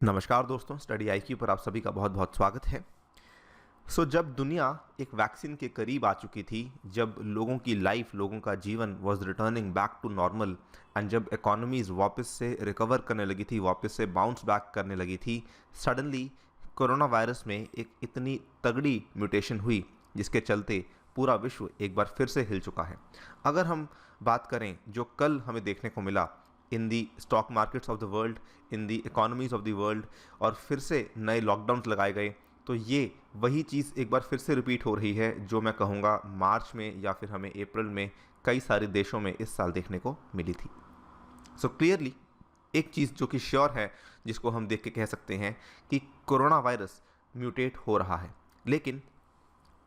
नमस्कार दोस्तों, study IQ पर आप सभी का बहुत बहुत स्वागत है। जब दुनिया एक वैक्सीन के करीब आ चुकी थी, जब लोगों की लाइफ, लोगों का जीवन was returning back to normal and जब इकोनॉमीज वापस से रिकवर करने लगी थी, वापस से बाउंस बैक करने लगी थी, सडनली कोरोना वायरस में एक इतनी तगड़ी म्यूटेशन हुई जिसके चलते पूरा विश्व एक बार फिर से हिल चुका है। अगर हम बात करें जो कल हमें देखने को मिला in the stock markets of the world, in the economies of the world, और फिर से नए लॉकडाउन्स लगाए गए, तो ये वही चीज़ एक बार फिर से रिपीट हो रही है जो मैं कहूँगा मार्च में या फिर हमें अप्रैल में कई सारे देशों में इस साल देखने को मिली थी। क्लियरली एक चीज़ जो कि श्योर है, जिसको हम देख के कह सकते हैं कि कोरोना वायरस म्यूटेट हो रहा है। लेकिन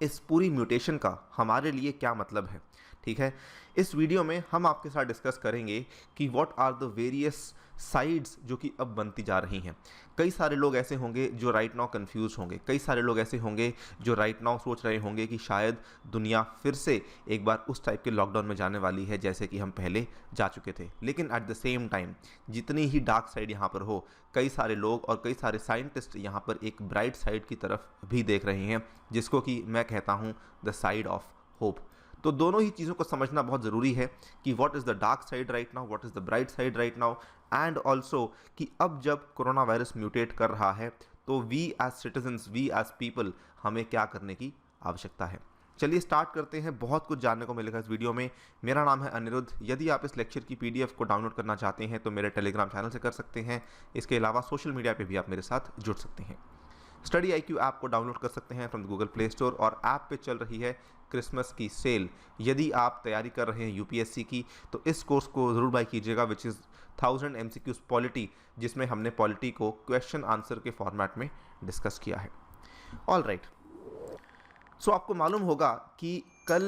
इस पूरी म्यूटेशन का हमारे लिए क्या मतलब है, ठीक है। इस वीडियो में हम आपके साथ डिस्कस करेंगे कि what are the various sides जो कि अब बनती जा रही हैं। कई सारे लोग ऐसे होंगे जो राइट नाउ कंफ्यूज होंगे, कई सारे लोग ऐसे होंगे जो राइट नाउ सोच रहे होंगे कि शायद दुनिया फिर से एक बार उस टाइप के लॉकडाउन में जाने वाली है जैसे कि हम पहले जा चुके थे। लेकिन एट द सेम टाइम जितनी ही डार्क साइड यहाँ पर हो, कई सारे लोग और कई सारे साइंटिस्ट यहाँ पर एक ब्राइट साइड की तरफ भी देख रहे हैं, जिसको कि मैं कहता हूँ द साइड ऑफ होप। तो दोनों ही चीज़ों को समझना बहुत ज़रूरी है कि what is the dark side right now, what is the bright side right now, and also कि अब जब कोरोना वायरस म्यूटेट कर रहा है तो we as citizens, we as people, हमें क्या करने की आवश्यकता है। चलिए स्टार्ट करते हैं। बहुत कुछ जानने को मिलेगा इस वीडियो में। मेरा नाम है अनिरुद्ध। यदि आप इस लेक्चर की पीडीएफ को डाउनलोड करना चाहते हैं तो मेरे टेलीग्राम चैनल से कर सकते हैं। इसके अलावा सोशल मीडिया पे भी आप मेरे साथ जुड़ सकते हैं। स्टडी आईक्यू ऐप को डाउनलोड कर सकते हैं फ्रॉम गूगल प्ले स्टोर, और ऐप पे चल रही है क्रिसमस की सेल। यदि आप तैयारी कर रहे हैं यूपीएससी की तो इस कोर्स को ज़रूर बाय कीजिएगा, विच इज़ 1000 MCQs पॉलिटी, जिसमें हमने पॉलिटी को क्वेश्चन आंसर के फॉर्मेट में डिस्कस किया है। ऑल राइट, आपको मालूम होगा कि कल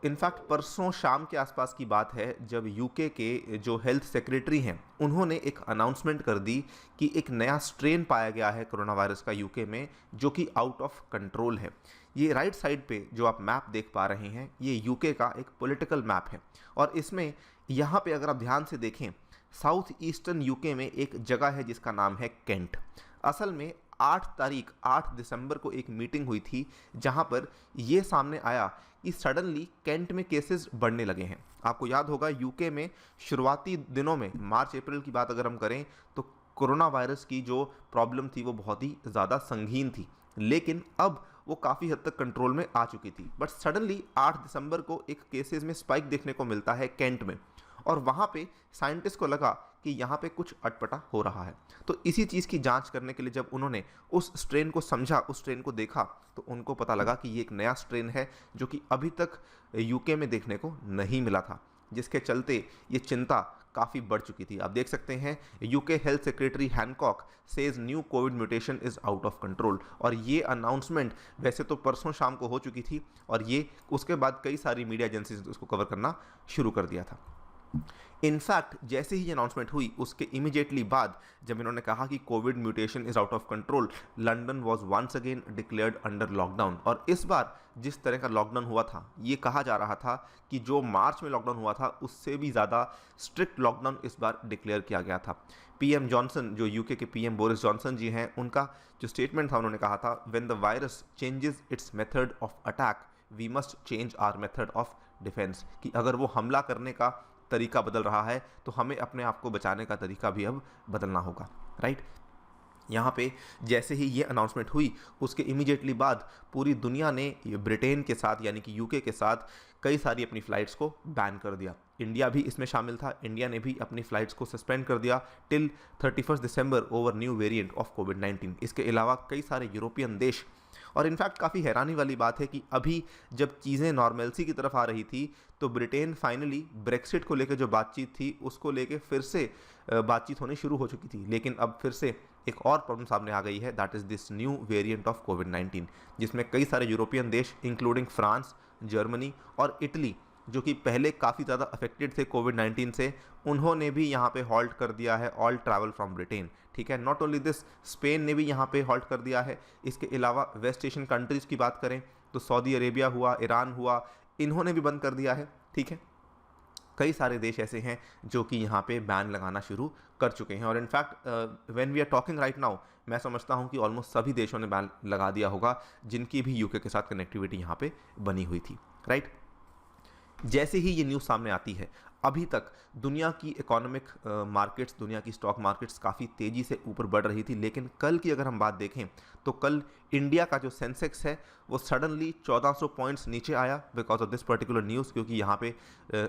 इनफैक्ट परसों शाम के आसपास की बात है जब यूके के जो हेल्थ सेक्रेटरी हैं उन्होंने एक अनाउंसमेंट कर दी कि एक नया स्ट्रेन पाया गया है कोरोना वायरस का यूके में, जो कि आउट ऑफ कंट्रोल है। ये राइट साइड पे जो आप मैप देख पा रहे हैं, ये यूके का एक पॉलिटिकल मैप है, और इसमें यहाँ पे अगर आप ध्यान से देखें, साउथ ईस्टर्न यूके में एक जगह है जिसका नाम है केंट। असल में 8 दिसंबर को एक मीटिंग हुई थी जहां पर यह सामने आया कि सडनली कैंट में केसेस बढ़ने लगे हैं। आपको याद होगा यूके में शुरुआती दिनों में, मार्च अप्रैल की बात अगर हम करें, तो कोरोना वायरस की जो प्रॉब्लम थी वो बहुत ही ज़्यादा संगीन थी, लेकिन अब वो काफ़ी हद तक कंट्रोल में आ चुकी थी। बट सडनली 8 दिसंबर को एक केसेस में स्पाइक देखने को मिलता है कैंट में, और वहाँ पे साइंटिस्ट को लगा कि यहाँ पे कुछ अटपटा हो रहा है। तो इसी चीज़ की जांच करने के लिए जब उन्होंने उस स्ट्रेन को समझा, उस स्ट्रेन को देखा, तो उनको पता लगा कि ये एक नया स्ट्रेन है जो कि अभी तक यूके में देखने को नहीं मिला था, जिसके चलते ये चिंता काफ़ी बढ़ चुकी थी। आप देख सकते हैं UK health secretary Hancock says new Covid mutation is out of control, और ये अनाउंसमेंट वैसे तो परसों शाम को हो चुकी थी, और ये उसके बाद कई सारी मीडिया एजेंसीज उसको कवर करना शुरू कर दिया था। इनफैक्ट जैसे ही अनाउंसमेंट हुई उसके इमीडिएटली बाद जब इन्होंने कहा कि COVID mutation is out of control, London was once again declared under lockdown. और इस बार जिस तरह का लॉकडाउन हुआ था, ये कहा जा रहा था कि जो मार्च में लॉकडाउन हुआ था उससे भी ज़्यादा स्ट्रिक्ट लॉकडाउन इस बार डिक्लेयर किया गया था। पीएम जॉनसन, जो यूके के पीएम बोरिस जॉनसन जी हैं, उनका जो स्टेटमेंट था, उन्होंने कहा था, when the virus changes its method of attack we must change our method of defence, कि अगर वो हमला करने का तरीका बदल रहा है तो हमें अपने आप को बचाने का तरीका भी अब बदलना होगा। राइट, यहाँ पे जैसे ही ये अनाउंसमेंट हुई उसके इमीडिएटली बाद पूरी दुनिया ने ब्रिटेन के साथ, यानी कि यूके के साथ, कई सारी अपनी फ़्लाइट्स को बैन कर दिया। इंडिया भी इसमें शामिल था। इंडिया ने भी अपनी फ़्लाइट्स को सस्पेंड कर दिया till 31 December over new variant of कोविड-19। इसके अलावा कई सारे यूरोपियन देश, और इनफैक्ट काफ़ी हैरानी वाली बात है कि अभी जब चीज़ें नॉर्मलसी की तरफ आ रही थी तो ब्रिटेन फाइनली ब्रेक्सिट को लेकर जो बातचीत थी उसको लेकर फिर से बातचीत होनी शुरू हो चुकी थी। लेकिन अब फिर से एक और प्रॉब्लम सामने आ गई है, that is this new variant of कोविड-19, जिसमें कई सारे यूरोपियन देश इंक्लूडिंग फ्रांस, जर्मनी और इटली, जो कि पहले काफ़ी ज़्यादा अफेक्टेड थे कोविड-19 से, उन्होंने भी यहाँ पे हॉल्ट कर दिया है ऑल ट्रैवल फ्रॉम ब्रिटेन। ठीक है, नॉट ओनली दिस, स्पेन ने भी यहाँ पे हॉल्ट कर दिया है। इसके अलावा वेस्ट एशियन कंट्रीज़ की बात करें तो सऊदी अरेबिया हुआ, ईरान हुआ, इन्होंने भी बंद कर दिया है। ठीक है, कई सारे देश ऐसे हैं जो कि यहाँ पे बैन लगाना शुरू कर चुके हैं, और in fact when we are talking right now मैं समझता हूँ कि ऑलमोस्ट सभी देशों ने बैन लगा दिया होगा जिनकी भी यूके के साथ कनेक्टिविटी यहाँ पे बनी हुई थी, राइट। जैसे ही ये न्यूज़ सामने आती है, अभी तक दुनिया की इकोनॉमिक मार्केट्स, दुनिया की स्टॉक मार्केट्स काफ़ी तेज़ी से ऊपर बढ़ रही थी, लेकिन कल की अगर हम बात देखें तो कल इंडिया का जो सेंसेक्स है वो सडनली 1400 पॉइंट्स नीचे आया because of this particular news, क्योंकि यहाँ पे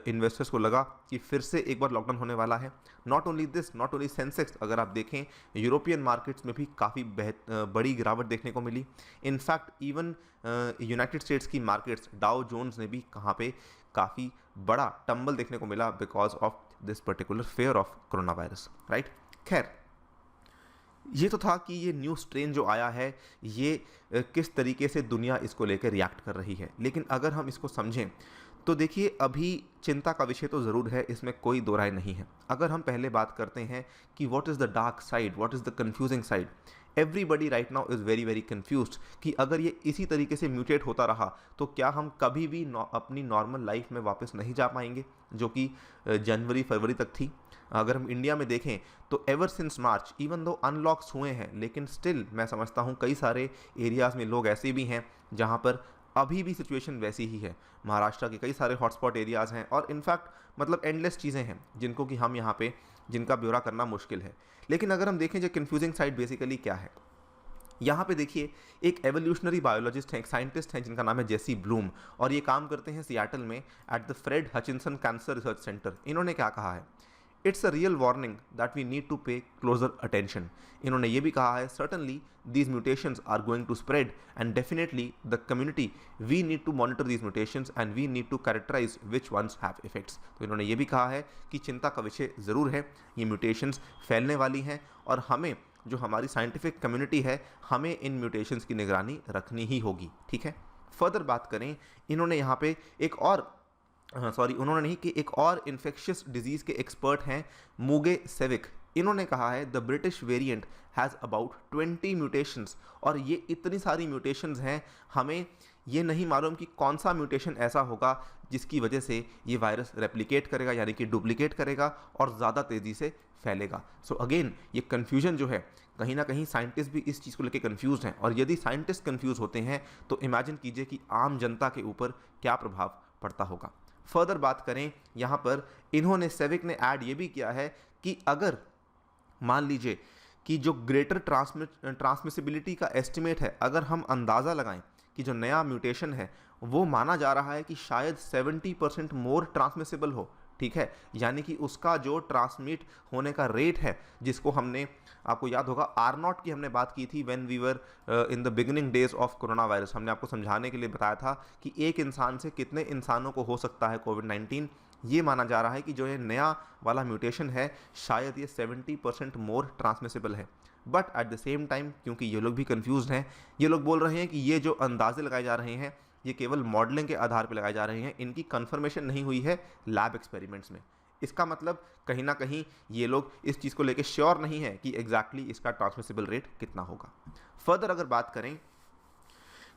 इन्वेस्टर्स को लगा कि फिर से एक बार लॉकडाउन होने वाला है। Not only this, not only Sensex, अगर आप देखें यूरोपियन मार्केट्स में भी काफ़ी बड़ी गिरावट देखने को मिली। इनफैक्ट इवन यूनाइटेड स्टेट्स की मार्केट्स, डाउ जोन्स ने भी कहाँ पे काफ़ी बड़ा टंबल देखने को मिला because of this particular fair of corona virus, right. खैर, ये तो था कि ये न्यू स्ट्रेन जो आया है ये किस तरीके से दुनिया इसको लेकर रिएक्ट कर रही है, लेकिन अगर हम इसको समझें तो देखिए अभी चिंता का विषय तो ज़रूर है, इसमें कोई दो राय नहीं है। अगर हम पहले बात करते हैं कि what is the dark side, what is the confusing side, everybody right now is very very confused कि अगर ये इसी तरीके से म्यूटेट होता रहा तो क्या हम कभी भी अपनी नॉर्मल लाइफ में वापस नहीं जा पाएंगे, जो कि जनवरी फरवरी तक थी। अगर हम इंडिया में देखें तो एवर सिंस मार्च, इवन दो अनलॉक्स हुए हैं, लेकिन स्टिल मैं समझता हूँ कई सारे एरियाज़ में लोग ऐसे भी हैं जहाँ पर अभी भी सिचुएशन वैसी ही है। महाराष्ट्र के कई सारे हॉटस्पॉट एरियाज़ हैं और इनफैक्ट मतलब एंडलेस चीज़ें हैं जिनको कि हम यहाँ पे जिनका ब्यौरा करना मुश्किल है। लेकिन अगर हम देखें जो कन्फ्यूजिंग साइड बेसिकली क्या है, यहाँ पे देखिए एक एवोल्यूशनरी बायोलॉजिस्ट हैं, एक साइंटिस्ट हैं जिनका नाम है जेसी ब्लूम, और ये काम करते हैं सियाटल में at the Fred Hutchinson cancer research centre. इन्होंने क्या कहा है, it's a real warning that we need to pay closer attention. इन्होंने ये भी कहा है, certainly these mutations are going to spread and definitely the community we need to monitor these mutations and we need to characterize which ones have effects। तो इन्होंने ये भी कहा है कि चिंता का विषय ज़रूर है, ये म्यूटेशंस फैलने वाली हैं और हमें जो हमारी साइंटिफिक कम्युनिटी है हमें इन म्यूटेशंस की निगरानी रखनी ही होगी, ठीक है। फर्दर बात करें, इन्होंने यहाँ पे एक और उन्होंने नहीं कि एक और इन्फेक्शियस डिजीज़ के एक्सपर्ट हैं मूगे सेविक। इन्होंने कहा है the British variant has about 20 mutations, और ये इतनी सारी म्यूटेशंस हैं हमें ये नहीं मालूम कि कौन सा म्यूटेशन ऐसा होगा जिसकी वजह से ये वायरस रेप्लिकेट करेगा, यानी कि डुप्लीकेट करेगा और ज़्यादा तेज़ी से फैलेगा। सो अगेन ये कन्फ्यूजन जो है, कहीं ना कहीं साइंटिस्ट भी इस चीज़ को लेकर कन्फ्यूज हैं, और यदि साइंटिस्ट कन्फ्यूज होते हैं तो इमेजिन कीजिए कि आम जनता के ऊपर क्या प्रभाव पड़ता होगा। फर्दर बात करें, यहाँ पर इन्होंने सेविक ने ऐड ये भी किया है कि अगर मान लीजिए कि जो ग्रेटर ट्रांसमिसिबिलिटी का एस्टिमेट है, अगर हम अंदाज़ा लगाएं कि जो नया म्यूटेशन है वो माना जा रहा है कि शायद 70% मोर ट्रांसमिसिबल हो, ठीक है, यानी कि उसका जो ट्रांसमिट होने का रेट है, जिसको हमने, आपको याद होगा R0 की हमने बात की थी when we were in the beginning days of corona virus. हमने आपको समझाने के लिए बताया था कि एक इंसान से कितने इंसानों को हो सकता है कोविड-19। ये माना जा रहा है कि जो ये नया वाला म्यूटेशन है शायद ये 70% मोर ट्रांसमिसिबल है। But at the same time क्योंकि ये लोग भी कंफ्यूज हैं, ये लोग बोल रहे हैं कि ये जो अंदाजे लगाए जा रहे हैं ये केवल मॉडलिंग के आधार पर लगाए जा रहे हैं, इनकी कंफर्मेशन नहीं हुई है लैब एक्सपेरिमेंट्स में। इसका मतलब कहीं ना कहीं ये लोग इस चीज़ को लेकर श्योर नहीं है कि एग्जैक्टली इसका ट्रांसमिसिबल रेट कितना होगा। फर्दर अगर बात करें,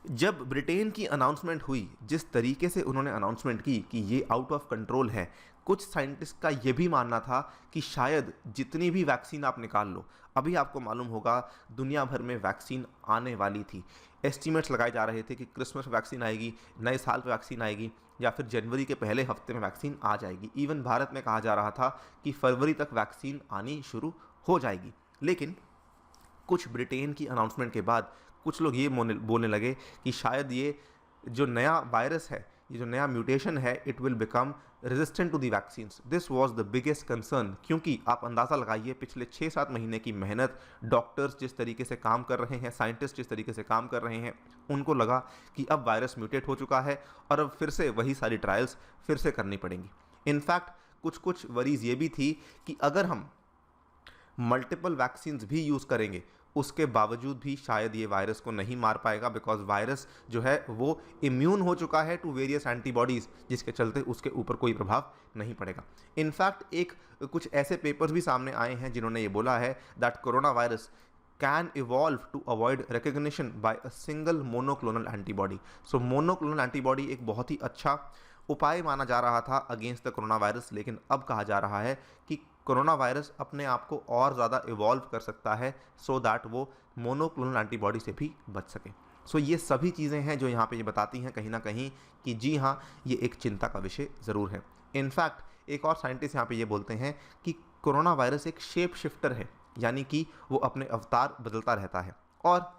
जब ब्रिटेन की अनाउंसमेंट हुई, जिस तरीके से उन्होंने अनाउंसमेंट की कि ये आउट ऑफ कंट्रोल है, कुछ साइंटिस्ट का ये भी मानना था कि शायद जितनी भी वैक्सीन आप निकाल लो, अभी आपको मालूम होगा दुनिया भर में वैक्सीन आने वाली थी। एस्टीमेट्स लगाए जा रहे थे कि क्रिसमस वैक्सीन आएगी, नए साल पर वैक्सीन आएगी, या फिर जनवरी के पहले हफ्ते में वैक्सीन आ जाएगी। इवन भारत में कहा जा रहा था कि फरवरी तक वैक्सीन आनी शुरू हो जाएगी। लेकिन कुछ ब्रिटेन की अनाउंसमेंट के बाद कुछ लोग ये बोलने लगे कि शायद ये जो नया वायरस है, ये जो नया म्यूटेशन है, it will become resistant to the vaccines. This was the biggest concern, क्योंकि आप अंदाज़ा लगाइए पिछले 6-7 महीने की मेहनत, डॉक्टर्स जिस तरीके से काम कर रहे हैं, साइंटिस्ट जिस तरीके से काम कर रहे हैं, उनको लगा कि अब वायरस म्यूटेट हो चुका है और अब फिर से वही सारी ट्रायल्स फिर से करनी पड़ेंगी। इनफैक्ट कुछ वरीज ये भी थी कि अगर हम मल्टीपल वैक्सीन्स भी यूज़ करेंगे उसके बावजूद भी शायद ये वायरस को नहीं मार पाएगा, बिकॉज वायरस जो है वो इम्यून हो चुका है टू वेरियस एंटीबॉडीज़, जिसके चलते उसके ऊपर कोई प्रभाव नहीं पड़ेगा। इनफैक्ट कुछ ऐसे पेपर्स भी सामने आए हैं जिन्होंने ये बोला है that corona virus can evolve to avoid recognition by a single monoclonal antibody. So monoclonal antibody एक बहुत ही अच्छा उपाय माना जा रहा था अगेंस्ट द कोरोना वायरस, लेकिन अब कहा जा रहा है कि कोरोना वायरस अपने आप को और ज़्यादा इवॉल्व कर सकता है सो दैट वो मोनोक्लोनल एंटीबॉडी से भी बच सके। सो ये सभी चीज़ें हैं जो यहाँ पे ये बताती हैं कहीं ना कहीं कि जी हाँ, ये एक चिंता का विषय ज़रूर है। इनफैक्ट एक और साइंटिस्ट यहाँ पे ये बोलते हैं कि कोरोना वायरस एक शेप शिफ्टर है, यानी कि वो अपने अवतार बदलता रहता है, और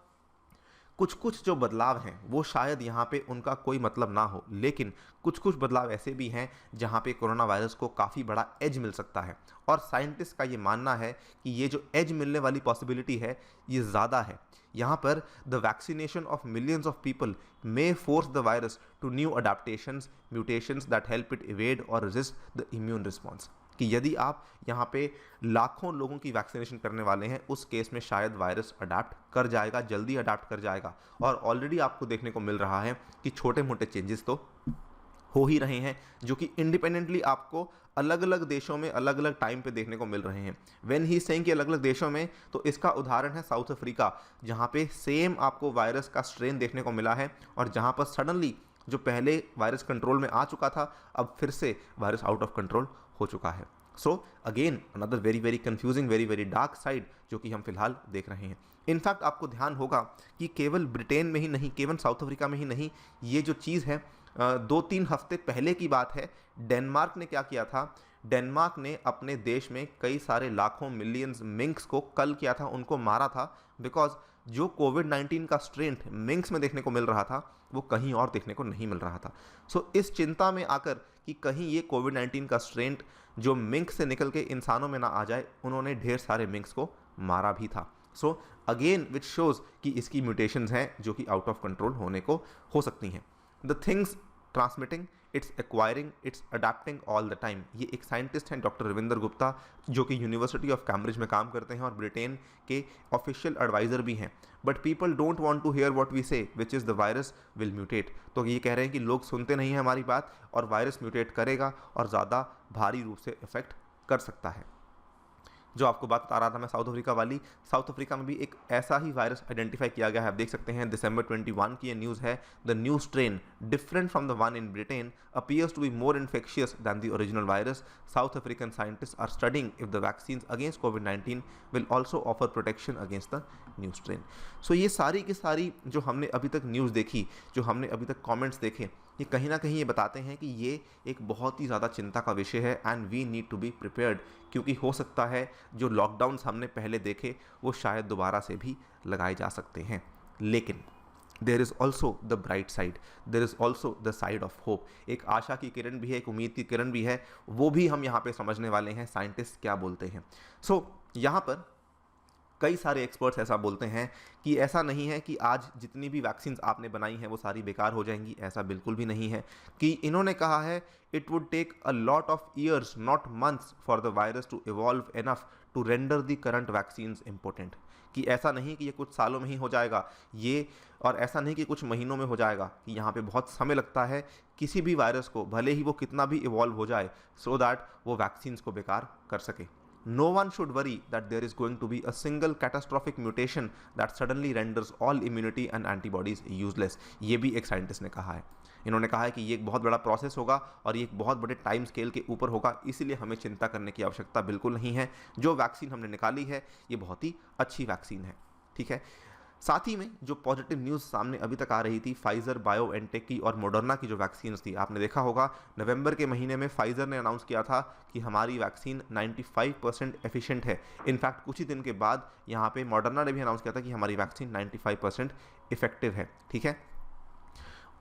कुछ कुछ जो बदलाव हैं वो शायद यहाँ पे उनका कोई मतलब ना हो, लेकिन कुछ कुछ बदलाव ऐसे भी हैं जहाँ पे कोरोना वायरस को काफ़ी बड़ा एज मिल सकता है। और साइंटिस्ट का ये मानना है कि ये जो एज मिलने वाली पॉसिबिलिटी है ये ज़्यादा है। यहाँ पर the vaccination of millions of people may force the virus to new adaptations mutations that help it evade और रेजिस्ट द इम्यून रिस्पॉन्स, कि यदि आप यहाँ पे लाखों लोगों की वैक्सीनेशन करने वाले हैं उस केस में शायद वायरस अडाप्ट कर जाएगा, जल्दी अडाप्ट कर जाएगा। और ऑलरेडी आपको देखने को मिल रहा है कि छोटे मोटे चेंजेस तो हो ही रहे हैं जो कि इंडिपेंडेंटली आपको अलग अलग देशों में अलग अलग टाइम पे देखने को मिल रहे हैं। व्हेन ही सेइंग कि अलग अलग देशों में, तो इसका उदाहरण है साउथ अफ्रीका, जहाँ पे सेम आपको वायरस का स्ट्रेन देखने को मिला है और जहाँ पर सडनली जो पहले वायरस कंट्रोल में आ चुका था अब फिर से वायरस आउट ऑफ कंट्रोल हो चुका है। So again another very very confusing, very very dark side जो कि हम फिलहाल देख रहे हैं। इनफैक्ट आपको ध्यान होगा कि केवल ब्रिटेन में ही नहीं, केवल साउथ अफ्रीका में ही नहीं, ये जो चीज़ है 2-3 हफ्ते पहले की बात है, डेनमार्क ने क्या किया था, डेनमार्क ने अपने देश में कई सारे लाखों मिलियंस मिंक्स को कल किया था, उनको मारा था, बिकॉज जो कोविड-19 का स्ट्रेन मिंक्स में देखने को मिल रहा था वो कहीं और देखने को नहीं मिल रहा था। सो इस चिंता में आकर कि कहीं ये कोविड-19 का स्ट्रेन जो मिंक्स से निकल के इंसानों में ना आ जाए, उन्होंने ढेर सारे मिंक्स को मारा भी था। सो अगेन विच शोज कि इसकी म्यूटेशंस हैं जो कि आउट ऑफ कंट्रोल होने को हो सकती हैं। The things transmitting, it's acquiring, it's adapting all the time. ये एक साइंटिस्ट हैं डॉक्टर रविंदर गुप्ता, जो कि यूनिवर्सिटी ऑफ कैम्ब्रिज में काम करते हैं और ब्रिटेन के ऑफिशियल एडवाइज़र भी हैं। But people don't want to hear what we say which is the virus will mutate. तो ये कह रहे हैं कि लोग सुनते नहीं हैं हमारी बात और वायरस म्यूटेट करेगा और ज़्यादा भारी रूप से इफेक्ट कर सकता है। जो आपको बात बता रहा था मैं साउथ अफ्रीका वाली, साउथ अफ्रीका में भी एक ऐसा ही वायरस आइडेंटिफाई किया गया है। आप देख सकते हैं दिसंबर 21 की ये न्यूज़ है। The new strain different from the one in Britain appears to be more infectious than the original virus. South African scientist are studying if the vaccines against कोविड-19 will also offer protection against the new strain. So ये सारी की सारी जो हमने अभी तक news देखी, जो हमने अभी तक कॉमेंट्स देखे, ये कहीं ना कहीं ये बताते हैं कि ये एक बहुत ही ज़्यादा चिंता का विषय है and we need to be prepared, क्योंकि हो सकता है जो लॉकडाउन्स हमने पहले देखे वो शायद दोबारा से भी लगाए जा सकते हैं। लेकिन there is also the bright side, there is also the side of hope. एक आशा की किरण भी है, एक उम्मीद की किरण भी है, वो भी हम यहाँ पे समझने वाले हैं साइंटिस्ट क्या बोलते हैं। सो यहाँ पर कई सारे एक्सपर्ट्स ऐसा बोलते हैं कि ऐसा नहीं है कि आज जितनी भी वैक्सीन्स आपने बनाई हैं वो सारी बेकार हो जाएंगी, ऐसा बिल्कुल भी नहीं है। कि इन्होंने कहा है it would take a lot of years not months for the virus to evolve enough to render the current vaccines important. कि ऐसा नहीं कि ये कुछ सालों में ही हो जाएगा ये, और ऐसा नहीं कि कुछ महीनों में हो जाएगा, कि यहाँ पे बहुत समय लगता है किसी भी वायरस को, भले ही वो कितना भी इवॉल्व हो जाए, सो दैट वो वैक्सीन्स को बेकार कर सके। No one should worry that there is going to be a single catastrophic mutation that suddenly renders all immunity and antibodies useless। ये भी एक साइंटिस्ट ने कहा है। इन्होंने कहा है कि ये एक बहुत बड़ा प्रोसेस होगा और ये एक बहुत बड़े टाइम स्केल के ऊपर होगा, इसलिए हमें चिंता करने की आवश्यकता बिल्कुल नहीं है। जो वैक्सीन हमने निकाली है ये बहुत ही अच्छी वैक्सीन है, ठीक है। साथ ही में जो पॉजिटिव न्यूज़ सामने अभी तक आ रही थी फाइजर बायोएनटेक की और मॉडर्ना की जो वैक्सीन थी, आपने देखा होगा नवंबर के महीने में फाइजर ने अनाउंस किया था कि हमारी वैक्सीन 95% एफिशिएंट है। इनफैक्ट कुछ ही दिन के बाद यहाँ पे मॉडर्ना ने भी अनाउंस किया था कि हमारी वैक्सीन 95% इफेक्टिव है, ठीक है।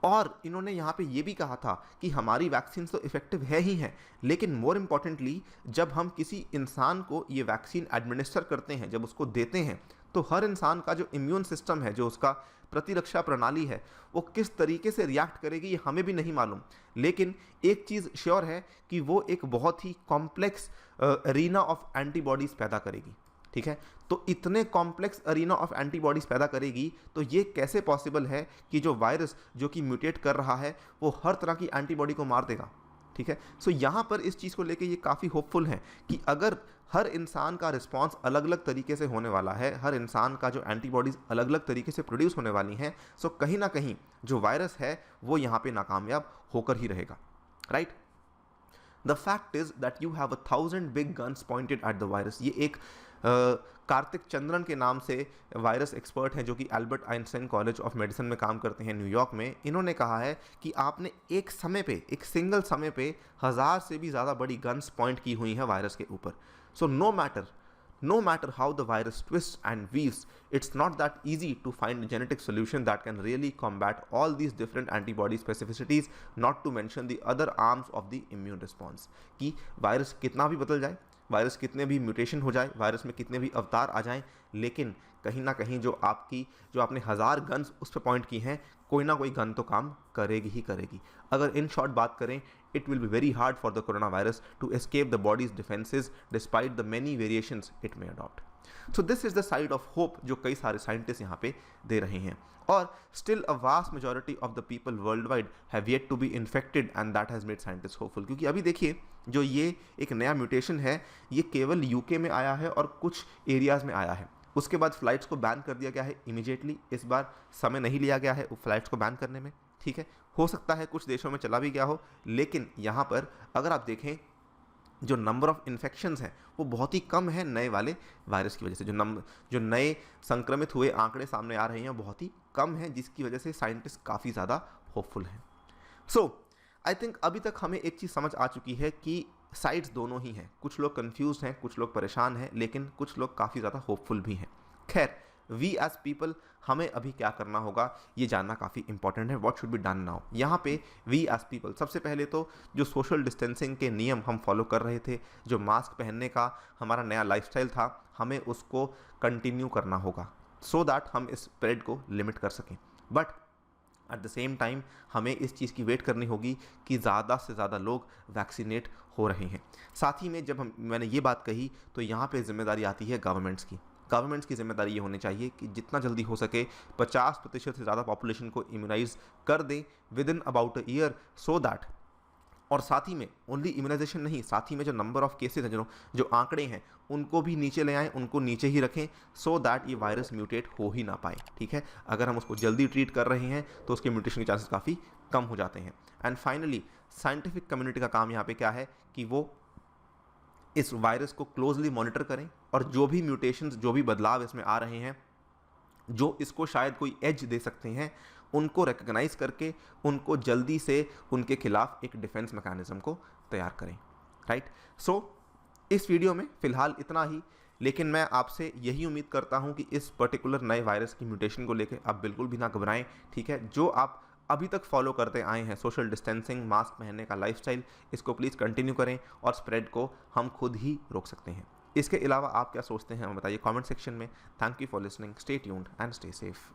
और इन्होंने यहाँ पे ये भी कहा था कि हमारी वैक्सीन तो इफेक्टिव है ही हैं, लेकिन मोर इम्पॉर्टेंटली जब हम किसी इंसान को ये वैक्सीन एडमिनिस्टर करते हैं, जब उसको देते हैं, तो हर इंसान का जो इम्यून सिस्टम है, जो उसका प्रतिरक्षा प्रणाली है, वो किस तरीके से रिएक्ट करेगी ये हमें भी नहीं मालूम। लेकिन एक चीज़ श्योर है कि वो एक बहुत ही कॉम्प्लेक्स अरीना ऑफ एंटीबॉडीज़ पैदा करेगी, ठीक है। तो इतने कॉम्प्लेक्स अरीना ऑफ एंटीबॉडीज़ पैदा करेगी, तो ये कैसे पॉसिबल है कि जो वायरस जो कि म्यूटेट कर रहा है वो हर तरह की एंटीबॉडी को मार देगा, ठीक है। सो यहाँ पर इस चीज़ को लेके ये काफ़ी होपफुल है कि अगर हर इंसान का रिस्पांस अलग अलग तरीके से होने वाला है, हर इंसान का जो एंटीबॉडीज़ अलग अलग तरीके से प्रोड्यूस होने वाली हैं, सो कहीं ना कहीं जो वायरस है वो यहाँ पे नाकामयाब होकर ही रहेगा। Right? The fact is that you have 1,000 big guns pointed at the virus. ये एक कार्तिक चंद्रन के नाम से वायरस एक्सपर्ट हैं जो कि Albert Einstein college of medicine में काम करते हैं न्यूयॉर्क में। इन्होंने कहा है कि आपने एक समय पे, एक सिंगल समय पे 1000 से भी ज़्यादा बड़ी गन्स पॉइंट की हुई हैं वायरस के ऊपर। सो no matter how the virus twists and weaves, it's not that easy to find a genetic solution that can really combat all these different antibody specificities, not to mention the other arms of the immune response। कि virus कितना भी बदल जाए, virus कितने भी mutation हो जाए, virus में कितने भी अवतार आ जाएं, लेकिन कहीं ना कहीं जो आपने 1000 गन्स उस पर पॉइंट की हैं, कोई ना कोई गन तो काम करेगी ही करेगी। अगर इन शॉर्ट बात करें, it will be very hard for the coronavirus to escape the body's defenses despite the many variations it may adopt। So this is the side of hope जो कई सारे साइंटिस्ट यहाँ पे दे रहे हैं। और still a vast majority of the people worldwide have yet to be infected and that has made scientists hopeful। क्योंकि अभी देखिए जो ये एक नया म्यूटेशन है, ये केवल यूके में आया है और कुछ एरियाज में आया है। उसके बाद फ्लाइट्स को बैन कर दिया गया है इमीडिएटली। इस बार समय नहीं लिया गया है फ्लाइट्स को बैन करने में, ठीक है। हो सकता है कुछ देशों में चला भी गया हो, लेकिन यहाँ पर अगर आप देखें जो नंबर ऑफ इन्फेक्शंस हैं वो बहुत ही कम है नए वाले वायरस की वजह से। जो नए संक्रमित हुए आंकड़े सामने आ रहे हैं बहुत ही कम हैं, जिसकी वजह से साइंटिस्ट काफ़ी ज़्यादा होपफुल हैं। सो आई थिंक अभी तक हमें एक चीज़ समझ आ चुकी है कि साइड्स दोनों ही हैं। कुछ लोग कंफ्यूज हैं, कुछ लोग परेशान हैं, लेकिन कुछ लोग काफ़ी ज़्यादा होपफुल भी हैं। खैर, वी एज पीपल हमें अभी क्या करना होगा ये जानना काफ़ी इंपॉर्टेंट है। What should be done now? यहाँ पे वी एज पीपल सबसे पहले तो जो सोशल डिस्टेंसिंग के नियम हम फॉलो कर रहे थे, जो मास्क पहनने का हमारा नया लाइफस्टाइल था, हमें उसको कंटिन्यू करना होगा सो दैट हम इस स्प्रेड को लिमिट कर सकें। But at the same time हमें इस चीज़ की वेट करनी होगी कि ज़्यादा से ज़्यादा लोग वैक्सीनेट हो रहे हैं। साथ ही में जब मैंने ये बात कही तो यहाँ पे जिम्मेदारी आती है गवर्नमेंट्स की जिम्मेदारी ये होनी चाहिए कि जितना जल्दी हो सके 50% से ज़्यादा पॉपुलेशन को इम्यूनाइज कर दें with in about a year, so that, और साथ ही में ओनली इम्यूनाइजेशन नहीं, साथ ही में जो नंबर ऑफ केसेस हैं, जो आंकड़े हैं, उनको भी नीचे ले आएँ, उनको नीचे ही रखें सो दैट ये वायरस म्यूटेट हो ही ना पाए, ठीक है। अगर हम उसको जल्दी ट्रीट कर रहे हैं तो उसके म्यूटेशन के चांसेस काफ़ी कम हो जाते हैं। एंड फाइनली साइंटिफिक कम्युनिटी का काम यहाँ पे क्या है कि वो इस वायरस को क्लोजली मॉनिटर करें और जो भी म्यूटेशंस, जो भी बदलाव इसमें आ रहे हैं, जो इसको शायद कोई एज दे सकते हैं, उनको रिकग्नाइज करके उनको जल्दी से उनके खिलाफ एक डिफेंस मैकेनिज्म को तैयार करें, राइट। सो इस वीडियो में फ़िलहाल इतना ही, लेकिन मैं आपसे यही उम्मीद करता हूं कि इस पर्टिकुलर नए वायरस की म्यूटेशन को लेकर आप बिल्कुल भी ना घबराएं, ठीक है। जो आप अभी तक फॉलो करते आए हैं, सोशल डिस्टेंसिंग, मास्क पहनने का लाइफस्टाइल, इसको प्लीज़ कंटिन्यू करें और स्प्रेड को हम खुद ही रोक सकते हैं। इसके अलावा आप क्या सोचते हैं हमें बताइए कमेंट सेक्शन में। Thank you for listening, stay tuned and stay safe.